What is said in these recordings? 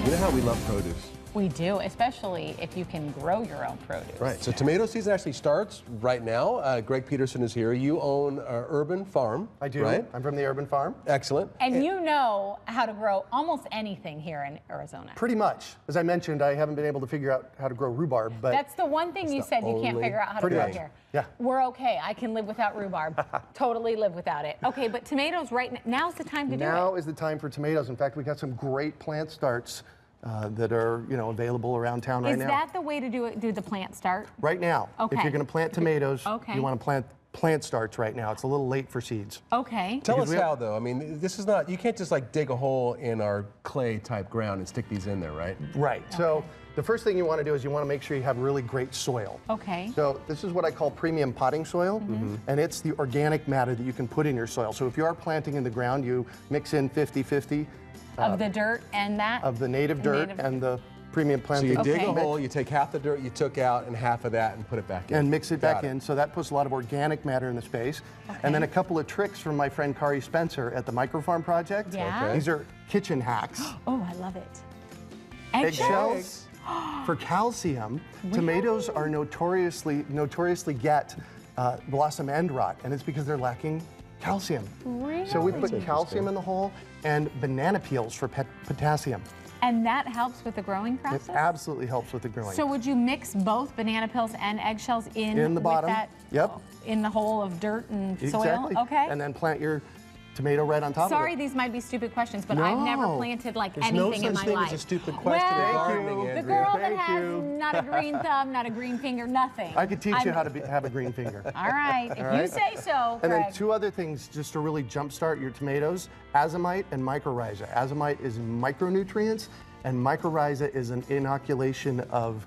You know how we love produce. We do, especially if you can grow your own produce. Right, so tomato season actually starts right now. Greg Peterson is here. You own an urban farm. I do. Right? I'm from the urban farm. Excellent. And you know how to grow almost anything here in Arizona. Pretty much. As I mentioned, I haven't been able to figure out how to grow rhubarb, but That's the one thing you said you can't figure out how to grow here. Yeah. We're okay. I can live without rhubarb. Totally live without it. Okay, but tomatoes now's the time to do it. now is the time for tomatoes. In fact, we got some great plant starts that are available around town right now. Is that the way to do it? Do the plant start? Right now. Okay. If you're going to plant tomatoes, Okay. you want to plant starts right now. It's a little late for seeds. Okay. Tell us how, though. I mean, this is not, you can't just like dig a hole in our clay type ground and stick these in there, right? Right. So the first thing you want to do is you want to make sure you have really great soil. Okay. So this is what I call premium potting soil, and it's the organic matter that you can put in your soil. So if you are planting in the ground, you mix in 50-50. Of the dirt and that? Of the native dirt and the premium So planting. you dig Okay. a hole, you take half the dirt you took out and half of that and put it back in. And mix it Got back in. So that puts a lot of organic matter in the space. And then a couple of tricks from my friend Kari Spencer at the Microfarm Project. Yeah. These are kitchen hacks. Oh, I love it. Eggshells for calcium. Tomatoes are notoriously get blossom end rot, and it's because they're lacking calcium. Really? So we put calcium in the hole and banana peels for potassium. And that helps with the growing It process? absolutely helps with the growing. So would you mix both banana peels and eggshells in the with bottom. that? Yep. In the hole of dirt and soil? Exactly. Okay. And then plant your tomato right on top Sorry, of it. these might be stupid questions, but I've never No. planted like There's anything no in such my thing life. as a stupid question in Well, gardening, the Andrea. girl that Thank has you. not a green thumb, not a green finger, nothing. I could teach you how to have a green finger. All right, if you right. say so, And then Greg. two other things just to really jumpstart your tomatoes, azomite and mycorrhiza. Azomite is micronutrients, and mycorrhiza is an inoculation of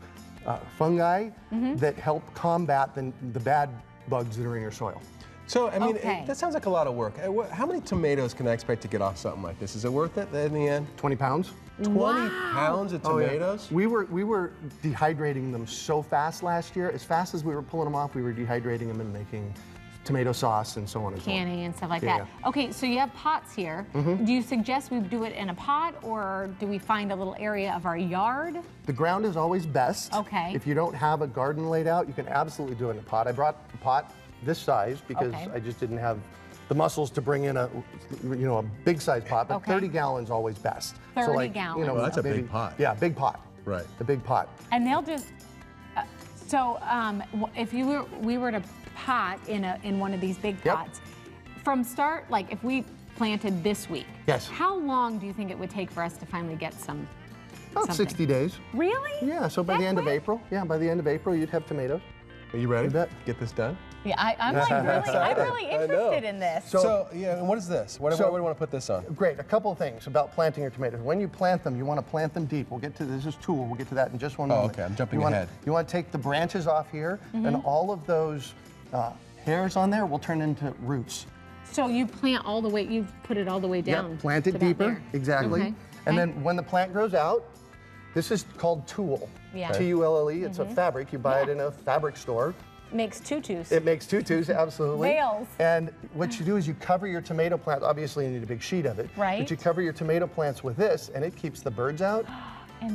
fungi that help combat the bad bugs that are in your soil. So, I mean, Okay. that sounds like a lot of work. How many tomatoes can I expect to get off something like this? Is it worth it in the end? 20 pounds. 20 pounds of Oh, yeah. tomatoes? We were dehydrating them so fast last year. As fast as we were pulling them off, we were dehydrating them and making tomato sauce and so on and so on. Canning and stuff like Yeah. that. Okay, so you have pots here. Do you suggest we do it in a pot, or do we find a little area of our yard? The ground is always best. Okay. If you don't have a garden laid out, you can absolutely do it in a pot. I brought a pot this size because Okay. I just didn't have the muscles to bring in a big size pot, but Okay. 30 gallons always best. 30 gallons. Well, that's a maybe- big pot. Yeah, big pot. Right. A big pot. And they'll just. If we were to pot in one of these big Yep. pots, from start, like if we planted this week, Yes. how long do you think it would take for us to finally get some? About something? 60 days. Really? Yeah, so by That the end of quick? April, by the end of April, you'd have tomatoes. Are you ready? You bet. Get this done? Yeah, I'm really I know. interested in this. So, yeah, and what is this? What do we want to put this on? Great. A couple of things about planting your tomatoes. When you plant them, you want to plant them deep. We'll get to this is tool. We'll get to that in just one moment. Okay, I'm jumping you want, ahead. You want to take the branches off here, and all of those hairs on there will turn into roots. So you plant all the way, you put it all the way down. Yep, plant to it about deeper. there. Exactly. Okay. And then when the plant grows out, this is called tulle. Yeah. T-U-L-L-E. It's a fabric. You buy it in a fabric store. Makes tutus. It makes tutus, absolutely. Veils. And what you do is you cover your tomato plant. Obviously, you need a big sheet of it. Right. But you cover your tomato plants with this, and it keeps the birds out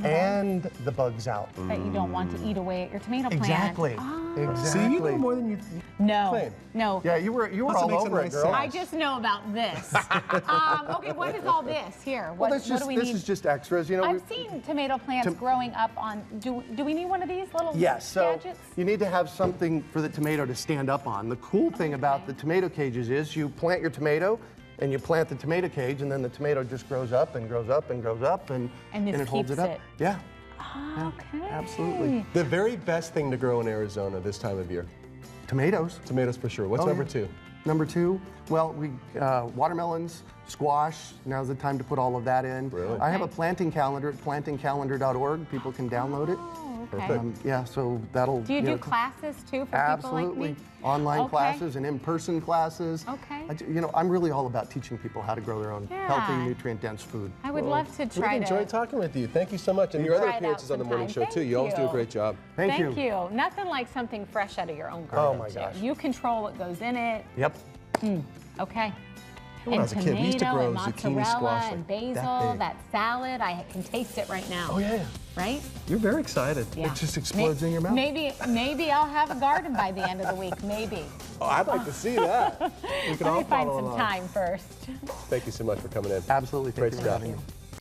and the bugs out. that you don't want to eat away at your tomato plant. Exactly. Oh. Exactly. See, you know more than you No, claim. no. Yeah, you were Plus it all makes a over it, nice girl. sauce. I just know about this. Okay, what is all this here? Well, What do we this need? is just extras. You know, I've seen tomato plants growing up on. Do we need one of these little Yes, so gadgets? you need to have something for the tomato to stand up on. The cool thing about the tomato cages is you plant your tomato and you plant the tomato cage, and then the tomato just grows up and grows up and grows up, and this it holds keeps it up. it. Yeah, Okay. absolutely. The very best thing to grow in Arizona this time of year. Tomatoes. Tomatoes for sure. What's Oh, number yeah. 2? Number 2, well, watermelons, squash. Now's the time to put all of that in. Really? I have a planting calendar at plantingcalendar.org. People can download it. Oh, okay. Perfect. Yeah, so that'll. Do you do classes too for Absolutely. people like me? Online Okay. classes and in-person classes. Okay. I'm really all about teaching people how to grow their own healthy, Yeah. nutrient-dense food. I would love to try We've enjoyed to. talking with you. Thank you so much. And your other Try it out appearances on the morning show, sometime. too. Thank You always do a you. great job. Thank you. Thank you. Nothing like something fresh out of your own garden. Oh, my too. gosh. You control what goes in it. Yep. Okay. When I was a kid, we used to grow and zucchini mozzarella squash and like basil, that that salad. I can taste it right now. Oh yeah, Right? you're very excited. Yeah. It just explodes in your mouth. Maybe I'll have a garden by the end of the week. Maybe. Oh, I'd like to see that. We can Let all me find follow some along. time first. Thank you so much for coming in. Absolutely. Great Thank you for stuff. having me.